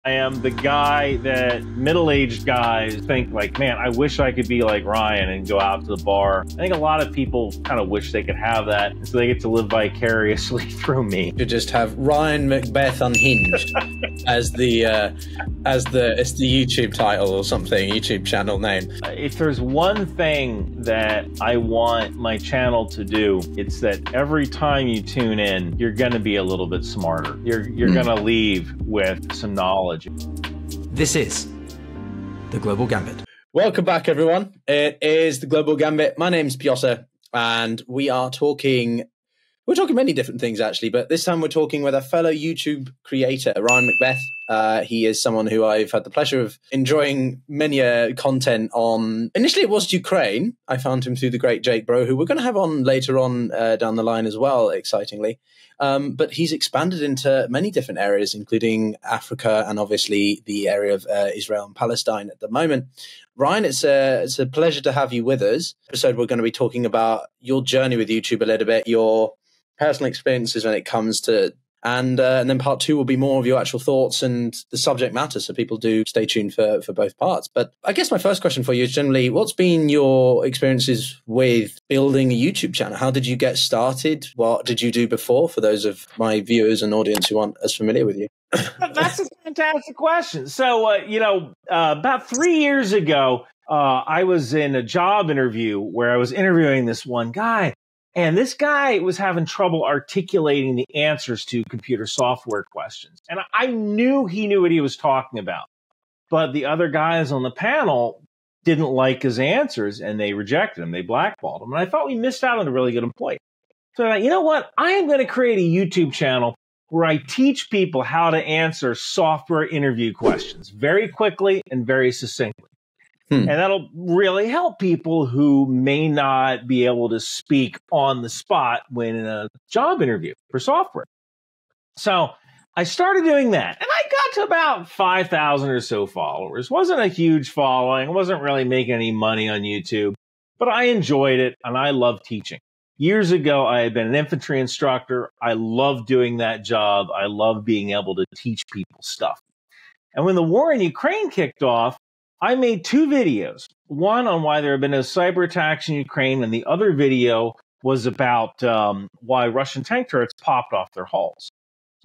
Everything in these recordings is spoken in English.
I am the guy that middle-aged guys think like, man, I wish I could be like Ryan and go out to the bar. I think a lot of people kind of wish they could have that, so they get to live vicariously through me. To just have Ryan McBeth Unhinged as the YouTube title or something, YouTube channel name. If there's one thing that I want my channel to do, it's that every time you tune in, you're going to be a little bit smarter. You're going to leave with some knowledge. This is The Global Gambit. Welcome back, everyone. It is The Global Gambit. My name's Piotr, and we're talking many different things, actually, but this time we're talking with a fellow YouTube creator, Ryan McBeth. He is someone who I've had the pleasure of enjoying many content on. Initially, it was Ukraine. I found him through the great Jake Bro, who we're going to have on later on down the line as well, excitingly. But he's expanded into many different areas, including Africa and obviously the area of Israel and Palestine at the moment. Ryan, it's a pleasure to have you with us. Episode, we're going to be talking about your journey with YouTube a little bit, your personal experiences when it comes to, and then part two will be more of your actual thoughts and the subject matter. So people do stay tuned for both parts. But I guess my first question for you is generally, what's been your experiences with building a YouTube channel? How did you get started? What did you do before, for those of my viewers and audience who aren't as familiar with you? That's a fantastic question. So, about 3 years ago, I was in a job interview where I was interviewing this one guy. And this guy was having trouble articulating the answers to computer software questions. And I knew he knew what he was talking about. But the other guys on the panel didn't like his answers, and they rejected him. They blackballed him. And I thought we missed out on a really good employee. So I thought, you know what? I am going to create a YouTube channel where I teach people how to answer software interview questions very quickly and very succinctly. And that'll really help people who may not be able to speak on the spot when in a job interview for software. So I started doing that, and I got to about 5,000 or so followers. Wasn't a huge following. Wasn't really making any money on YouTube, but I enjoyed it, and I love teaching. Years ago, I had been an infantry instructor. I loved doing that job. I loved being able to teach people stuff. And when the war in Ukraine kicked off, I made two videos, one on why there have been no cyber attacks in Ukraine, and the other video was about why Russian tank turrets popped off their hulls.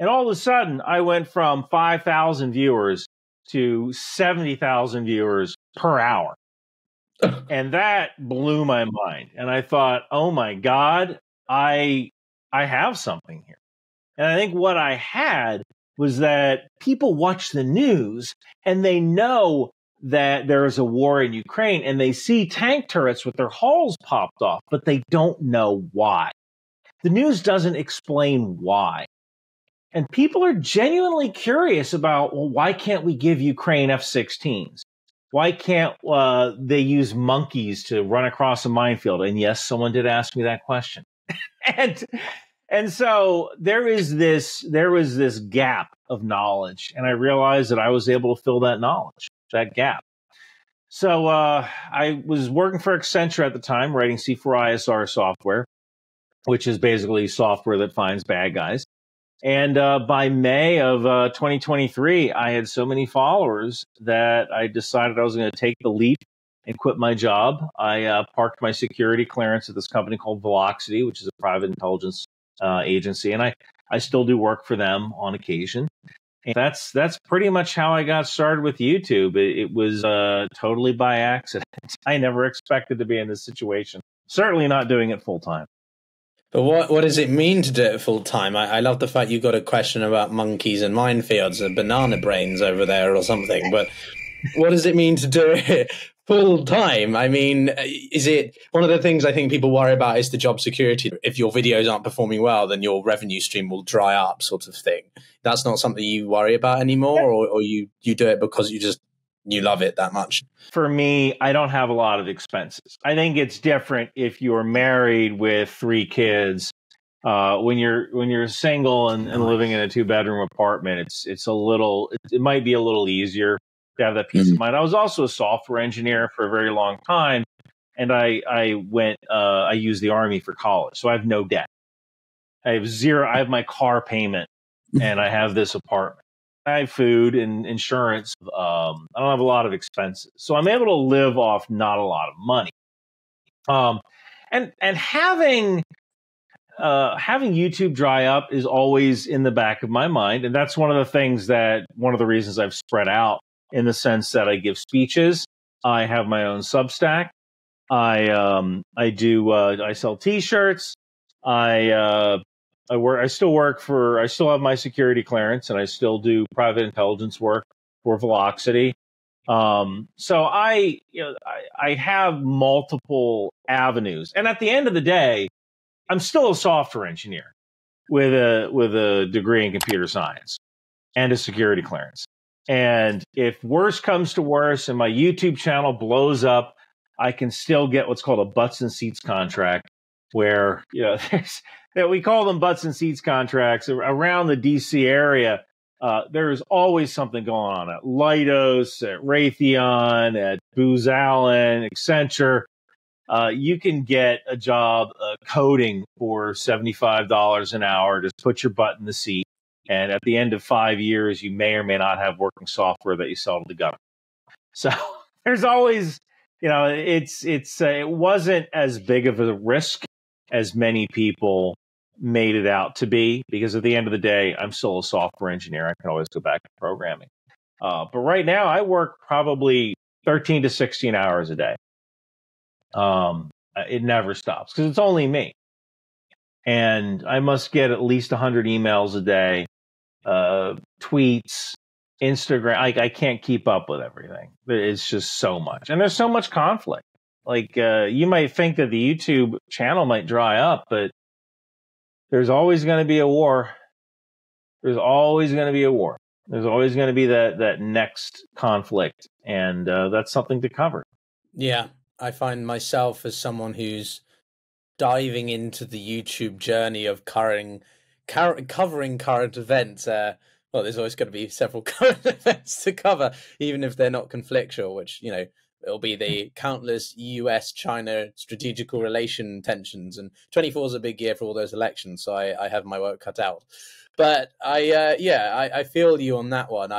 And all of a sudden, I went from 5,000 viewers to 70,000 viewers per hour. And that blew my mind. And I thought, oh my God, I have something here. And I think what I had was that people watch the news and they know that there is a war in Ukraine, and they see tank turrets with their hulls popped off, but they don't know why. The news doesn't explain why. And people are genuinely curious about, well, why can't we give Ukraine F-16s? Why can't they use monkeys to run across a minefield? And yes, someone did ask me that question. And so there was this gap of knowledge, and I realized that I was able to fill that knowledge, that gap. So I was working for Accenture at the time, writing C4ISR software, which is basically software that finds bad guys. And by May of 2023, I had so many followers that I decided I was going to take the leap and quit my job. I parked my security clearance at this company called Velocity, which is a private intelligence agency, and I still do work for them on occasion. And that's pretty much how I got started with YouTube. It was totally by accident. I never expected to be in this situation. Certainly not doing it full time. But what does it mean to do it full time? I love the fact you got a question about monkeys and minefields and banana brains over there or something. But what does it mean to do it full time? I mean, is it one of the things I think people worry about is the job security? If your videos aren't performing well, then your revenue stream will dry up, sort of thing. That's not something you worry about anymore, or you do it because you love it that much? For me, I don't have a lot of expenses. I think it's different if you're married with 3 kids. When you're single and living in a 2-bedroom apartment, it might be a little easier to have that peace of mind. I was also a software engineer for a very long time, and I used the Army for college, so I have no debt. I have my car payment, and I have this apartment. I have food and insurance. I don't have a lot of expenses, so I'm able to live off not a lot of money. And having YouTube dry up is always in the back of my mind, and that's one of the reasons I've spread out in the sense that I give speeches. I have my own Substack. I sell T-shirts. I still have my security clearance, and I still do private intelligence work for Velocity. So I have multiple avenues, and at the end of the day, I'm still a software engineer with a degree in computer science and a security clearance. And if worse comes to worse and my YouTube channel blows up, I can still get what's called a butts and seats contract, where that we call them butts and seats contracts around the DC area. There's always something going on at Leidos, at Raytheon, at Booz Allen, Accenture. You can get a job coding for $75 an hour. Just put your butt in the seat. And at the end of 5 years, you may or may not have working software that you sell to the government. So there's always, it wasn't as big of a risk as many people made it out to be, because at the end of the day, I'm still a software engineer. I can always go back to programming. But right now, I work probably 13 to 16 hours a day. It never stops because it's only me. And I must get at least 100 emails a day, tweets, Instagram. I can't keep up with everything. It's just so much. And there's so much conflict. Like, you might think that the YouTube channel might dry up, but there's always going to be a war. There's always going to be a war. There's always going to be that next conflict. And that's something to cover. Yeah. I find myself as someone who's diving into the YouTube journey of covering current events. Well, there's always going to be several current events to cover, even if they're not conflictual, which, it'll be the countless US-China strategical relation tensions. And 24 is a big year for all those elections, so I have my work cut out. But I feel you on that one.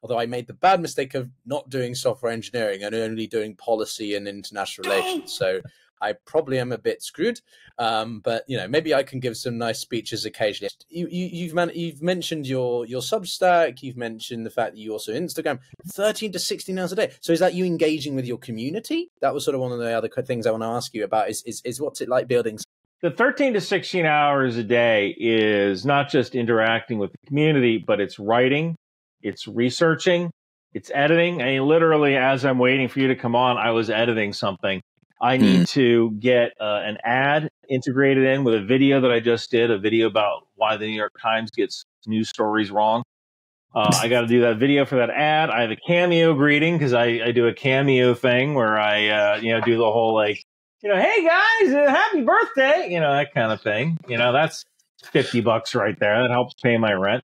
Although I made the bad mistake of not doing software engineering and only doing policy and international relations. So I probably am a bit screwed. But, maybe I can give some nice speeches occasionally. You've mentioned your Substack. You've mentioned the fact that you also Instagram 13 to 16 hours a day. So is that you engaging with your community? That was sort of one of the other things I want to ask you about is what's it like building? The 13 to 16 hours a day is not just interacting with the community, but it's writing. It's researching, it's editing. I mean, literally, as I'm waiting for you to come on, I was editing something. I need to get an ad integrated in with a video that I just did, a video about why the New York Times gets news stories wrong. I got to do that video for that ad. I have a Cameo greeting because I do a Cameo thing where I, do the whole hey guys, happy birthday, that kind of thing. That's $50 right there. That helps pay my rent.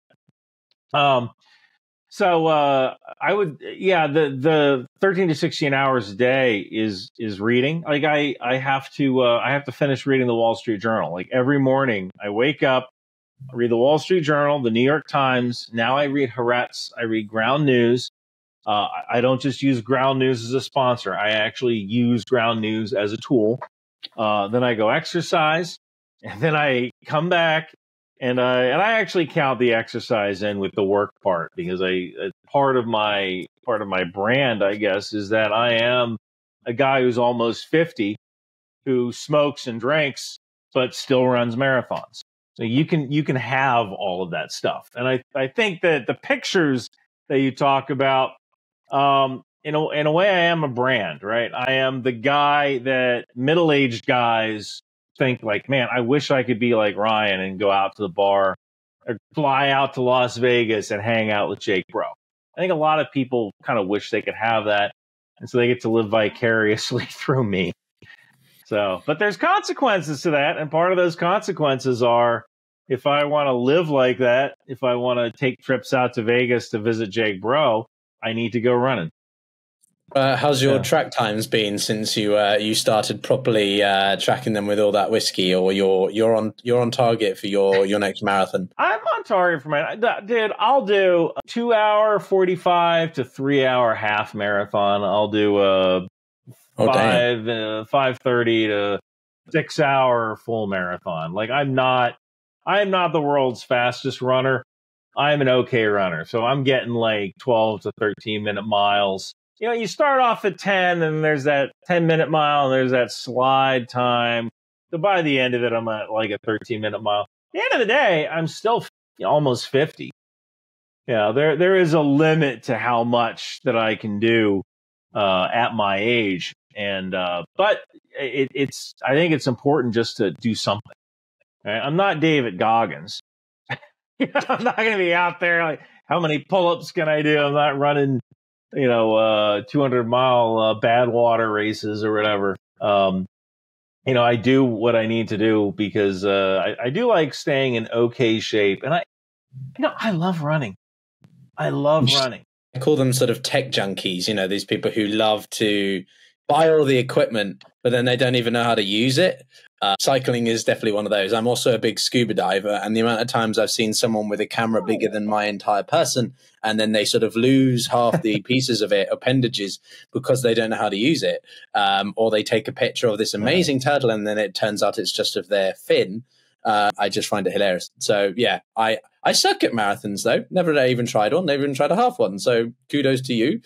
So I would, the 13 to 16 hours a day is reading. Like I have to finish reading the Wall Street Journal. Like every morning I wake up, I read the Wall Street Journal, the New York Times. Now I read Haaretz. I read Ground News. I don't just use Ground News as a sponsor. I actually use Ground News as a tool. Then I go exercise, and then I come back. And I actually count the exercise in with the work part, because part of my brand, I guess, is that I am a guy who's almost 50, who smokes and drinks, but still runs marathons. So you can have all of that stuff. And I think that the pictures that you talk about, in a way, I am a brand, right? I am the guy that middle-aged guys think like, man, I wish I could be like Ryan and go out to the bar or fly out to Las Vegas and hang out with Jake Bro. I think a lot of people kind of wish they could have that. And so they get to live vicariously through me. So, but there's consequences to that. And part of those consequences are, if I want to live like that, if I want to take trips out to Vegas to visit Jake Bro, I need to go running. How's your track times been since you started properly tracking them with all that whiskey, or you're on target for your next marathon? I'm on target for my dude. I'll do a 2 hour 45 to 3 hour half marathon. I'll do a 5:30 to 6 hour full marathon. Like I'm not the world's fastest runner. I'm an okay runner, so I'm getting like 12 to 13 minute miles. You know, you start off at 10 and there's that 10-minute mile and there's that slide time. So by the end of it, I'm at like a 13-minute mile. At the end of the day, I'm still almost 50. Yeah, there is a limit to how much that I can do at my age. And but I think it's important just to do something. Right? I'm not David Goggins. I'm not going to be out there like, how many pull-ups can I do? I'm not running 200-mile bad water races or whatever. I do what I need to do because I do like staying in okay shape. And I love running. I love running. I call them sort of tech junkies, these people who love to buy all the equipment, but then they don't even know how to use it. Cycling is definitely one of those. I'm also a big scuba diver, and the amount of times I've seen someone with a camera bigger than my entire person, and then they sort of lose half the pieces of it, appendages, because they don't know how to use it. Or they take a picture of this amazing turtle, and then it turns out it's just of their fin. I just find it hilarious. So yeah, I suck at marathons though. Never even tried one. Never even tried a half one. So kudos to you.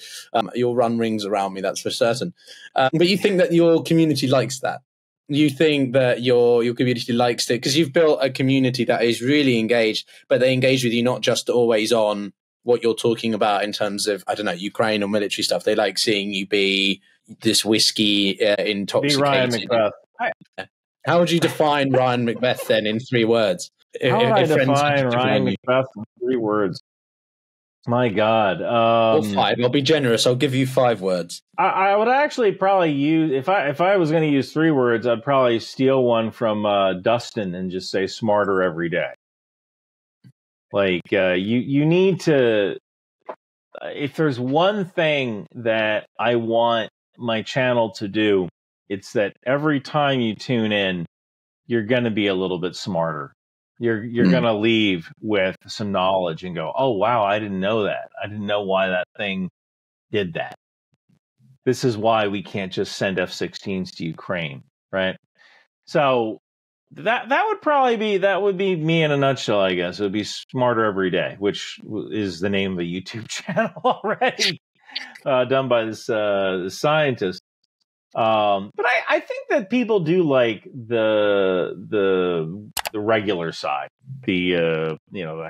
You'll run rings around me, that's for certain. But you think that your community likes that? You think that your community likes it because you've built a community that is really engaged, but they engage with you not just always on what you're talking about in terms of, I don't know, Ukraine or military stuff. They like seeing you be this whiskey intoxicated. Be Ryan McBeth. How would you define Ryan McBeth then in 3 words? How would I define Ryan McBeth in 3 words? My God. Or 5. I'll be generous. I'll give you 5 words. I would actually probably use, if I was going to use 3 words, I'd probably steal one from Dustin and just say smarter every day. Like you need to, if there's one thing that I want my channel to do, it's that every time you tune in, you're going to be a little bit smarter. You're going to leave with some knowledge and go, oh, wow, I didn't know that. I didn't know why that thing did that. This is why we can't just send F-16s to Ukraine, right? So that would be me in a nutshell, I guess. It would be smarter every day, which is the name of a YouTube channel already, done by this scientist. But I think that people do like the regular side, the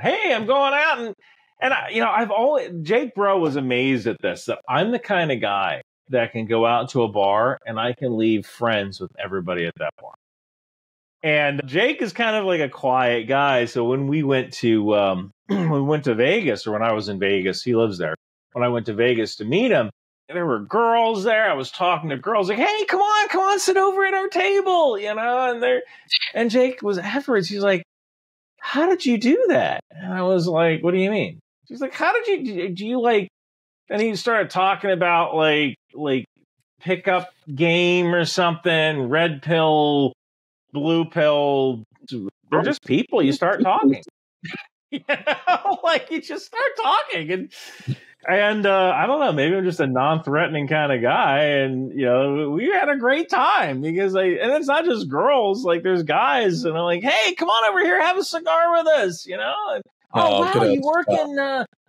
hey, I'm going out and I've always, Jake Bro was amazed at this, that I'm the kind of guy that can go out to a bar and I can leave friends with everybody at that bar. And Jake is kind of like a quiet guy. So when we went to Vegas, or when I was in Vegas, he lives there. When I went to Vegas to meet him, there were girls there. I was talking to girls like, hey, come on, sit over at our table, and Jake was afterwards. He's like, how did you do that? And I was like, what do you mean? She's like, how did do you like, and he started talking about like pickup game or something, red pill, blue pill. They're just people. You start talking, like you just start talking and I don't know, maybe I'm just a non-threatening kind of guy, and we had a great time because and it's not just girls, like there's guys, and I'm like, hey, come on over here, have a cigar with us, and, oh wow,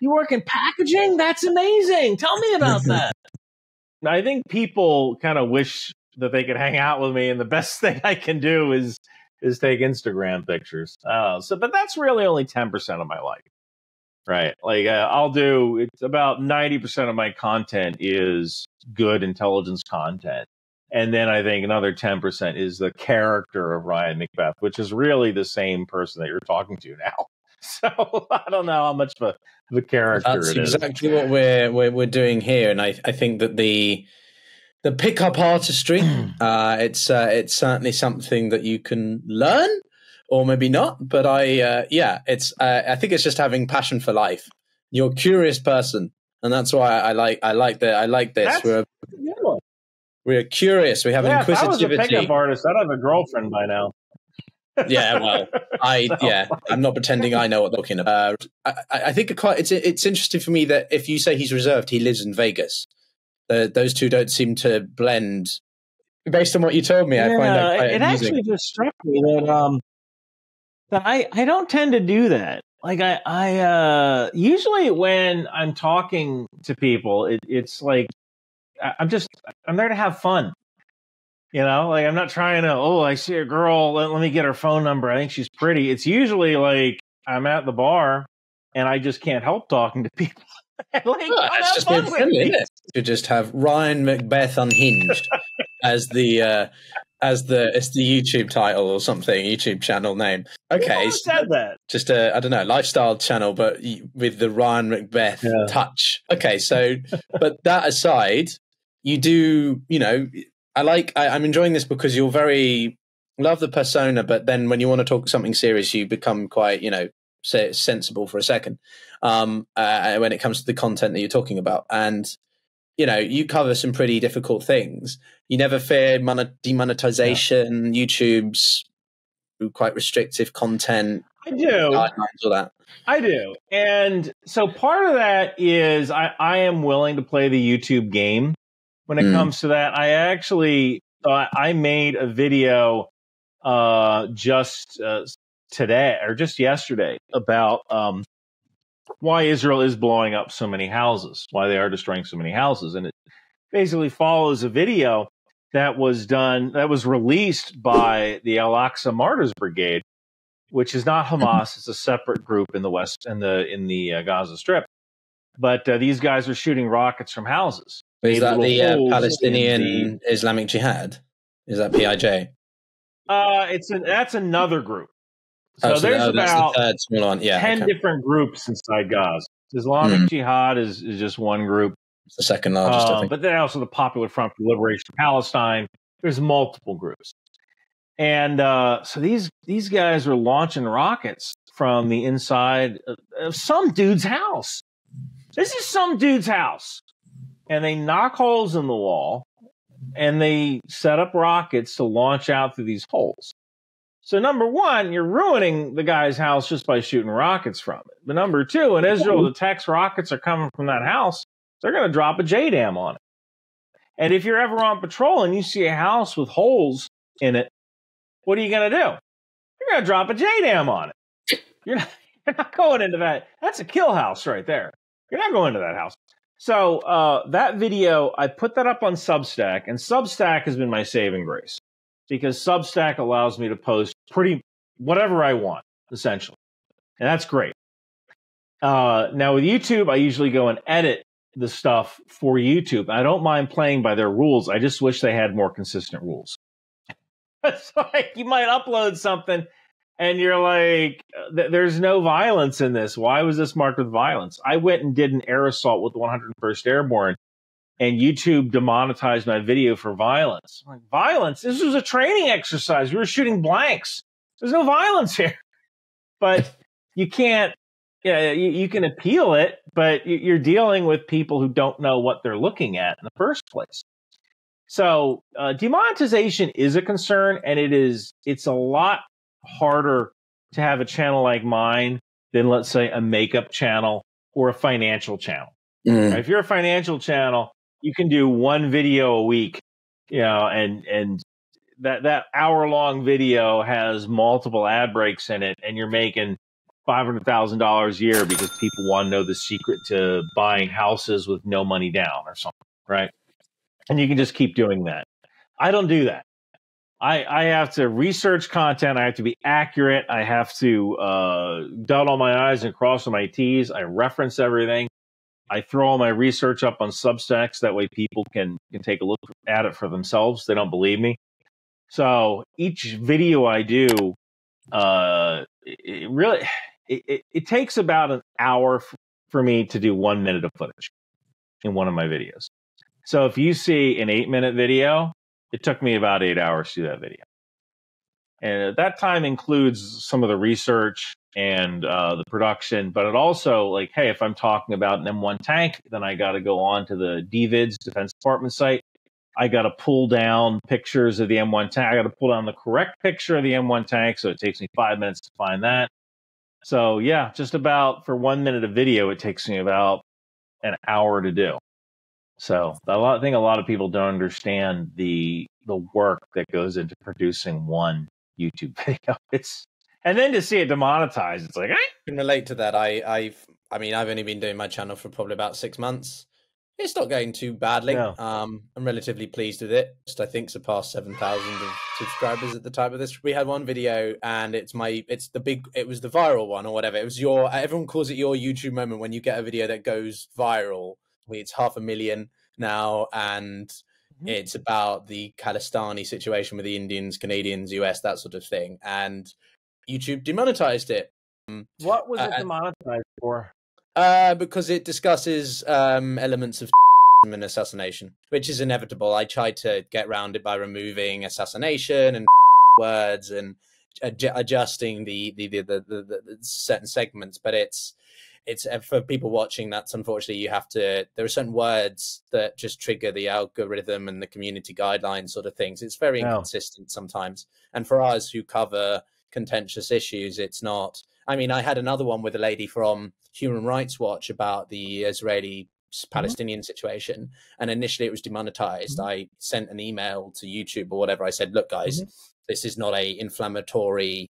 you work in packaging? That's amazing. Tell me about that. I think people kind of wish that they could hang out with me, and the best thing I can do is take Instagram pictures. But that's really only 10% of my life. Right. Like it's about 90% of my content is good intelligence content. And then I think another 10% is the character of Ryan McBeth, which is really the same person that you're talking to now. So I don't know how much of a character it is. That's exactly what we're doing here. And I think that the pickup artistry, it's certainly something that you can learn. Or maybe not, but I think it's just having passion for life. You're a curious person, and that's why I like this. We're curious. We have Yeah, if I was a inquisitivity. pickup artist, I'd have a girlfriend by now. Yeah, well, I'm not pretending I know what they're talking about. I think it's interesting for me that if you say he's reserved, he lives in Vegas. Those two don't seem to blend. Based on what you told me, I find that quite it amusing. actually just struck me that I don't tend to do that. Like I usually when I'm talking to people, it's like I'm there to have fun. You know, like I'm not trying to, I see a girl, let me get her phone number. I think she's pretty. It's usually like I'm at the bar and I just can't help talking to people. It's just being friendly, isn't it? To just have Ryan McBeth Unhinged as the YouTube title or something, YouTube channel name. Okay, so said that. Just I don't know, lifestyle channel, but with the Ryan McBeth touch. Okay, so but that aside, you do, I'm enjoying this because you're very love the persona, but then when you want to talk something serious, you become quite, sensible for a second when it comes to the content that you're talking about. And, you cover some pretty difficult things. You never fear demonetization, YouTube's quite restrictive content. I do. All that. I do. And so part of that is I am willing to play the YouTube game. When it comes to that, I actually I made a video just today or just yesterday about why Israel is blowing up so many houses, why they are destroying so many houses, and it basically follows a video that was released by the Al-Aqsa Martyrs Brigade, which is not Hamas; it's a separate group in the West in the Gaza Strip. But these guys are shooting rockets from houses. Is that the Palestinian Islamic Jihad? Is that PIJ? That's another group. So there's about the third small one. 10 different groups inside Gaza. Islamic Jihad is just one group. It's the second largest, I think. But then also the Popular Front for Liberation of Palestine. There's multiple groups. And so these guys are launching rockets from the inside of some dude's house. This is some dude's house. And they knock holes in the wall, and they set up rockets to launch out through these holes. So number one, you're ruining the guy's house just by shooting rockets from it. But number two, when Israel detects rockets are coming from that house, they're going to drop a JDAM on it. And if you're ever on patrol and you see a house with holes in it, what are you going to do? You're going to drop a JDAM on it. You're not going into that. That's a kill house right there. You're not going to that house. So that video, I put that up on Substack, and Substack has been my saving grace because Substack allows me to post whatever I want, essentially. And that's great. Now with YouTube, I usually go and edit the stuff for YouTube. I don't mind playing by their rules. I just wish they had more consistent rules. It's like you might upload something and you're like, there's no violence in this. Why was this marked with violence? I went and did an air assault with the 101st Airborne, and YouTube demonetized my video for violence. I'm like, violence? This was a training exercise. We were shooting blanks. There's no violence here. But you can't, you can appeal it, but you're dealing with people who don't know what they're looking at in the first place. So demonetization is a concern, and it's a lot harder to have a channel like mine than, let's say, a makeup channel or a financial channel. Right? If you're a financial channel, you can do one video a week, and that hour-long video has multiple ad breaks in it, and you're making $500,000 a year because people want to know the secret to buying houses with no money down or something, right? And you can just keep doing that. I don't do that. I have to research content. I have to be accurate. I have to dot all my I's and cross all my T's. I reference everything. I throw all my research up on Substacks. That way people can take a look at it for themselves. They don't believe me. So each video I do, it takes about an hour for me to do 1 minute of footage in one of my videos. So if you see an 8-minute video, it took me about 8 hours to do that video. And that time includes some of the research and the production, but it also, like, hey, if I'm talking about an M1 tank, then I got to go on to the DVID's Defense Department site I got to pull down pictures of the M1 tank. I got to pull down the correct picture of the M1 tank, so it takes me 5 minutes to find that. So yeah, just about for 1 minute of video, it takes me about an hour to do. So I think a lot of people don't understand the work that goes into producing one YouTube video. And then to see it demonetized, it's like, I can relate to that. I mean, I've only been doing my channel for probably about 6 months. It's not going too badly. No. I'm relatively pleased with it. Just, I think, surpassed 7,000 of subscribers at the time of this. We had one video, and it was the viral one or whatever. It was everyone calls it your YouTube moment when you get a video that goes viral. It's 500,000 now, and it's about the Khalistani situation with the Indians, Canadians, US, that sort of thing. And YouTube demonetized it. What was it demonetized for? Because it discusses elements of and assassination, which is inevitable. I tried to get around it by removing assassination and words and adjusting the certain segments, but it's for people watching. That's unfortunately there are certain words that just trigger the algorithm and the community guidelines sort of things. It's very inconsistent sometimes, and for us who cover contentious issues, it's not. I mean, I had another one with a lady from Human Rights Watch about the Israeli-Palestinian situation, and initially it was demonetized. I sent an email to YouTube or whatever. I said, look, guys, this is not a inflammatory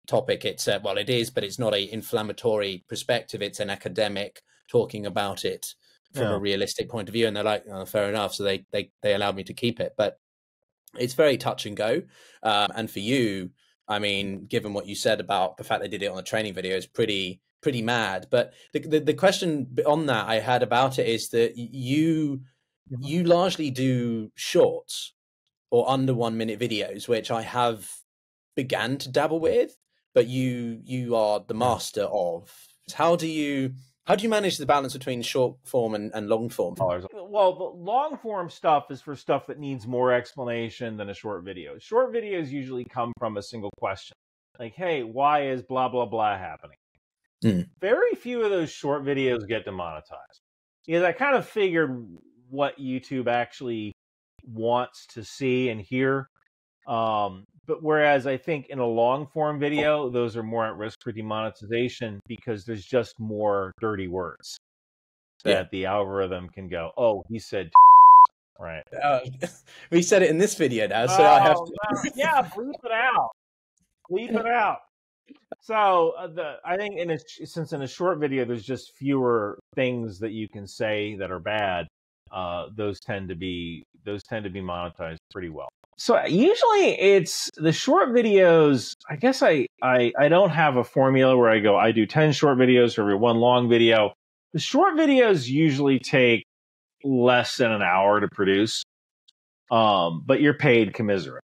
topic. It's well, it is, but it's not a inflammatory perspective. It's an academic talking about it from a realistic point of view. And they're like, oh, fair enough. So they allowed me to keep it, but it's very touch and go. And for you, I mean, given what you said about the fact they did it on a training video, is pretty mad. But the question on that I had about it is that you largely do shorts or under 1 minute videos, which I have began to dabble with, but you are the master of. How do you manage the balance between short form and long form? Well, the long form stuff is for stuff that needs more explanation than a short video. Short videos usually come from a single question. Like, hey, why is blah, blah, blah happening? Very few of those short videos get demonetized. Because I kind of figured what YouTube actually wants to see and hear. But whereas I think in a long form video, those are more at risk for demonetization because there's just more dirty words that the algorithm can go, oh, he said right. We said it in this video now, so I have to. Yeah, bleep it out. Bleep it out. So I think since in a short video there's just fewer things that you can say that are bad, those tend to be monetized pretty well. So usually it's the short videos. I guess I don't have a formula where I do 10 short videos for every one long video. The short videos usually take less than an hour to produce, but you're paid commiserate,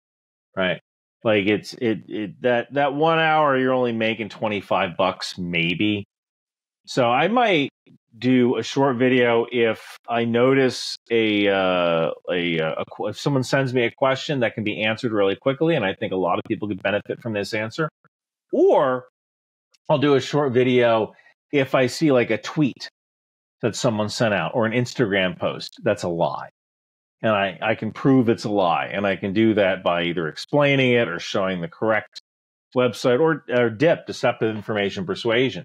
right? Like that 1 hour you're only making $25 maybe. So I might do a short video if I notice if someone sends me a question that can be answered really quickly, and I think a lot of people could benefit from this answer. Or I'll do a short video if I see like a tweet that someone sent out or an Instagram post that's a lie. And I can prove it's a lie. And I can do that by either explaining it or showing the correct website or DIP, Deceptive Information Persuasion.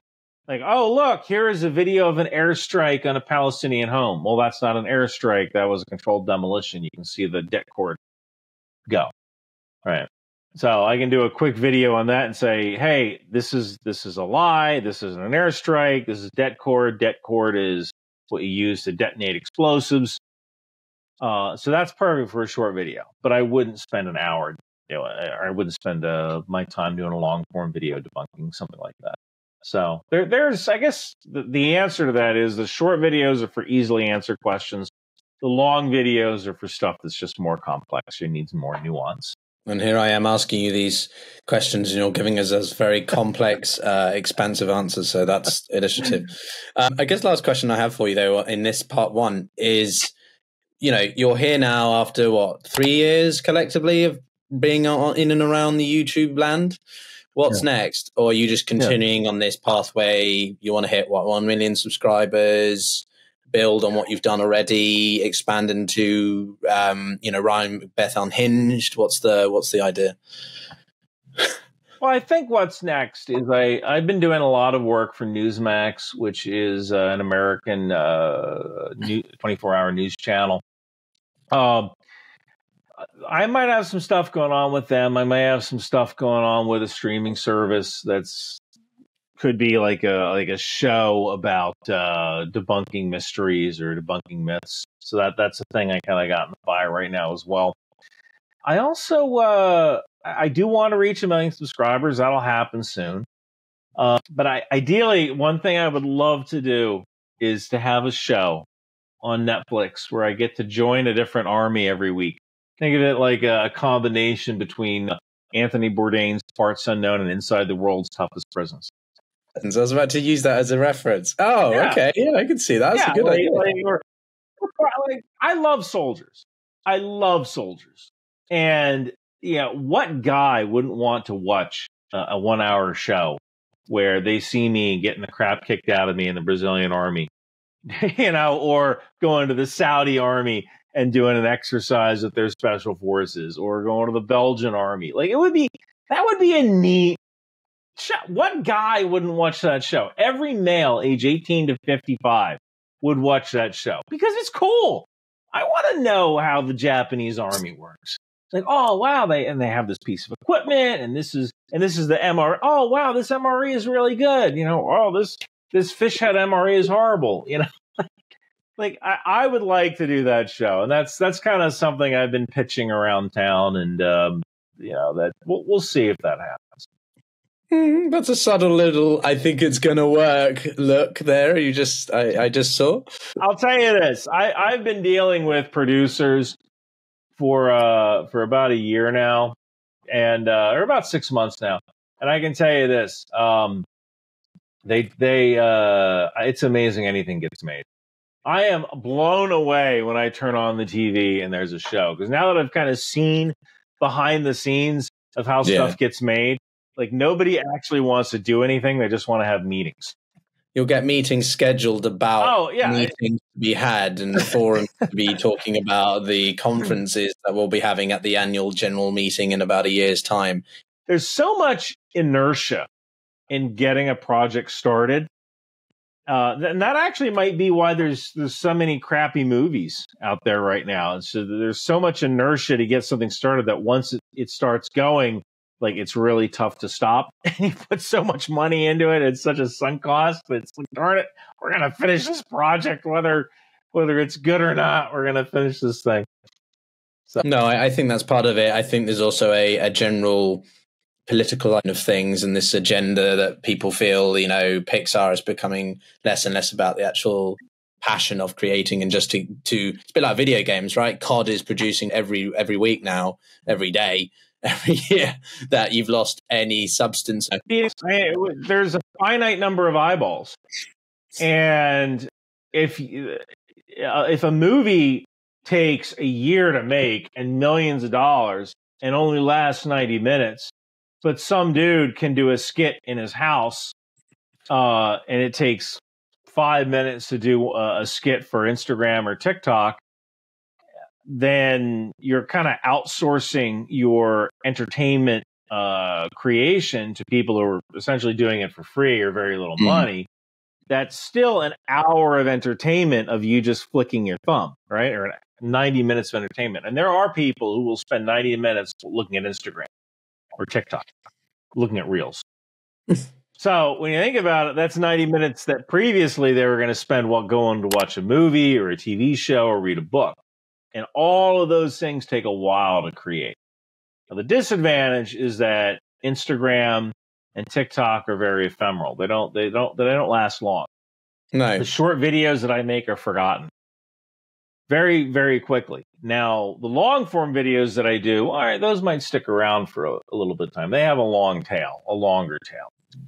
Like, oh, look, here is a video of an airstrike on a Palestinian home. Well, that's not an airstrike. That was a controlled demolition. You can see the det cord go. Right. So I can do a quick video on that and say, hey, this is a lie. This isn't an airstrike. This is det cord. Det cord is what you use to detonate explosives. So that's perfect for a short video. But I wouldn't spend an hour. I wouldn't spend my time doing a long form video debunking something like that. So there's, I guess, the answer to that is the short videos are for easily answered questions. The long videos are for stuff that's just more complex. It needs more nuance. And here I am asking you these questions, and you're giving us very complex, expansive answers. So that's illustrative. I guess the last question I have for you, though, in this part one is, you're here now after, 3 years collectively of being in and around the YouTube land. What's next? Or are you just continuing on this pathway? You want to hit 1 million subscribers? build on what you've done already, expand into, Ryan McBeth Unhinged? What's the idea? Well, I think what's next is I've been doing a lot of work for Newsmax, which is an American 24-hour news channel. I might have some stuff going on with them. I might have some stuff going on with a streaming service could be like a show about debunking mysteries or debunking myths. So that's a thing I kind of got in the fire right now as well. I also I do want to reach 1 million subscribers. That'll happen soon. But ideally, one thing I would love to do is to have a show on Netflix where I get to join a different army every week. Think of it like a combination between Anthony Bourdain's Parts Unknown and Inside the World's Toughest Prisons. And so I was about to use that as a reference. Oh, yeah. Okay. Yeah, I can see that. That's a good idea. I love soldiers. I love soldiers. And what guy wouldn't want to watch a 1 hour show where they see me getting the crap kicked out of me in the Brazilian army, or going to the Saudi army and doing an exercise with their special forces, or going to the Belgian army. Like that would be a neat show. What guy wouldn't watch that show? Every male age 18 to 55 would watch that show because it's cool. I want to know how the Japanese army works. It's like, oh wow, they have this piece of equipment, and this is the MRE. Oh wow, this MRE is really good. Oh this fish head MRE is horrible. Like I would like to do that show, and that's kind of something I've been pitching around town, and that we'll see if that happens. That's a subtle little, I think it's going to work look there. I just saw. I'll tell you this. I've been dealing with producers for about a year now, and or about 6 months now. And I can tell you this. It's amazing anything gets made. I am blown away when I turn on the TV and there's a show. Because now that I've kind of seen behind the scenes of how stuff gets made, like nobody actually wants to do anything. They just want to have meetings. You'll get meetings scheduled about meetings to be had and forums to be talking about the conferences that we'll be having at the annual general meeting in about a year's time. There's so much inertia in getting a project started. And that actually might be why there's so many crappy movies out there right now. And so there's so much inertia to get something started that once it starts going, like it's really tough to stop. And you put so much money into it. It's such a sunk cost. It's like, darn it, we're going to finish this project, whether it's good or not, we're going to finish this thing. So. No, I think that's part of it. I think there's also a general political line of things and this agenda that people feel, Pixar is becoming less and less about the actual passion of creating and just to it's a bit like video games, right? COD is producing every week now, every day, every year, that you've lost any substance. There's a finite number of eyeballs. And if a movie takes a year to make and millions of dollars and only lasts 90 minutes, but some dude can do a skit in his house, and it takes 5 minutes to do a skit for Instagram or TikTok, then you're kind of outsourcing your entertainment creation to people who are essentially doing it for free or very little money. That's still an hour of entertainment of you just flicking your thumb, right? Or 90 minutes of entertainment. And there are people who will spend 90 minutes looking at Instagram or TikTok, looking at Reels. So when you think about it, that's 90 minutes that previously they were going to spend going to watch a movie or a TV show or read a book. And all of those things take a while to create. Now, the disadvantage is that Instagram and TikTok are very ephemeral. They don't last long. No. The short videos that I make are forgotten very, very quickly. Now, the long form videos that I do, all right, those might stick around for a little bit of time. They have a longer tail.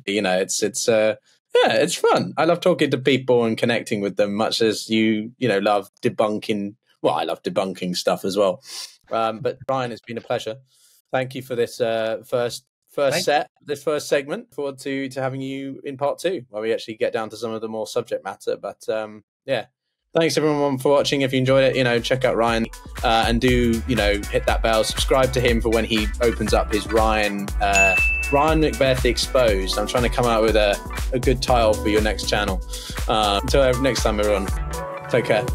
It's fun. I love talking to people and connecting with them, much as you love debunking. Well, I love debunking stuff as well. But Ryan, it's been a pleasure. Thank you for this first segment. Forward to having you in part 2, where we actually get down to some of the more subject matter. But Thanks everyone for watching. If you enjoyed it, check out Ryan and do, hit that bell, subscribe to him for when he opens up his Ryan McBeth Exposed. I'm trying to come out with a good title for your next channel. Until next time, everyone, take care.